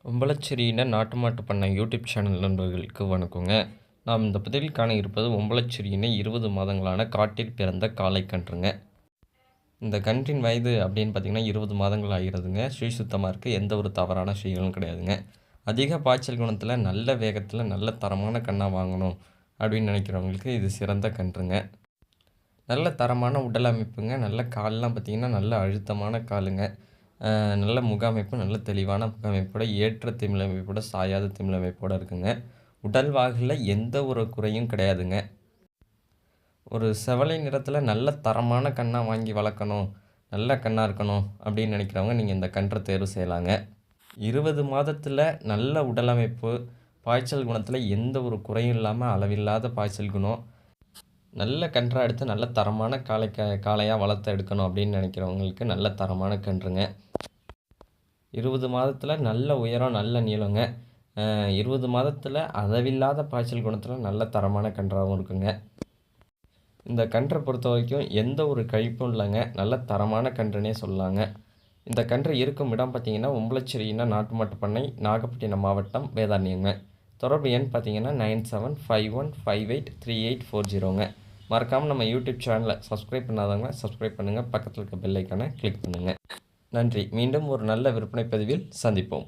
ஒம்பளச்சேரியின நாட்டு மாட்டு பண்ணை யூடியூப் சேனல் நண்பர்களுக்கு வணக்கங்க. நாம் இந்த பதிவில் காண இருப்பது ஒம்பளச்சேரியின 20 மாதங்களான காட்டில் பிறந்த காளை கன்றுங்க. இந்த கன்றின் வயது அப்படின்னு பார்த்தீங்கன்னா 20 மாதங்கள் ஆகிறதுங்க. ஸ்ரீ சுத்தமாக இருக்குது, எந்த ஒரு தவறான செய்களும் கிடையாதுங்க. அதிக பாய்ச்சல் குணத்தில் நல்ல வேகத்தில் நல்ல தரமான கன்னாக வாங்கணும் அப்படின்னு நினைக்கிறவங்களுக்கு இது சிறந்த கன்றுங்க. நல்ல தரமான உடல் அமைப்புங்க, நல்ல கால்லாம் பார்த்திங்கன்னா நல்ல அழுத்தமான காலுங்க. நல்ல முக அமைப்பு, நல்ல தெளிவான முக அமைப்போட, ஏற்ற திமில் அமைப்போட, சாயாத திமில் அமைப்போட இருக்குங்க. உடல் வாகில் எந்த ஒரு குறையும் கிடையாதுங்க. ஒரு செவலை நிறத்தில் நல்ல தரமான கன்னாக வாங்கி வளர்க்கணும், நல்ல கன்னாக இருக்கணும் அப்படின்னு நினைக்கிறவங்க நீங்கள் இந்த கன்றை தேர்வு செய்யலாங்க. 20 மாதத்தில் நல்ல உடல் அமைப்பு, பாய்ச்சல் குணத்தில் எந்த ஒரு குறையும் இல்லாமல் அளவில்லாத பாய்ச்சல் குணம், நல்ல கன்றாக எடுத்து நல்ல தரமான காளையாக வளர்த்து எடுக்கணும் அப்படின்னு நினைக்கிறவங்களுக்கு நல்ல தரமான கன்றுங்க. 20 மாதத்தில் நல்ல உயரம், நல்ல நீளங்க. 20 மாதத்தில் அளவில்லாத பாய்ச்சல் குணத்தில் நல்ல தரமான கன்றாகவும் இருக்குங்க. இந்த கன்றை பொறுத்த வரைக்கும் எந்த ஒரு கழிப்பும் இல்லைங்க, நல்ல தரமான கன்றுனே சொல்லலாங்க. இந்த கன்று இருக்கும் இடம் பார்த்திங்கன்னா ஒம்பளச்சேரியின நாட்டு மாட்டு பண்ணை, நாகப்பட்டினம் மாவட்டம், வேதாரண்யங்க. தொடர்பு எண் பார்த்திங்கன்னா 9751583840ங்க. மறக்காமல் நம்ம யூடியூப் சேனலை சப்ஸ்கிரைப் பண்ணாதவங்க சப்ஸ்கிரைப் பண்ணுங்கள், பக்கத்தில் இருக்க பெல் ஐக்கானை கிளிக் பண்ணுங்கள். நன்றி. மீண்டும் ஒரு நல்ல விற்பனை பதிவில் சந்திப்போம்.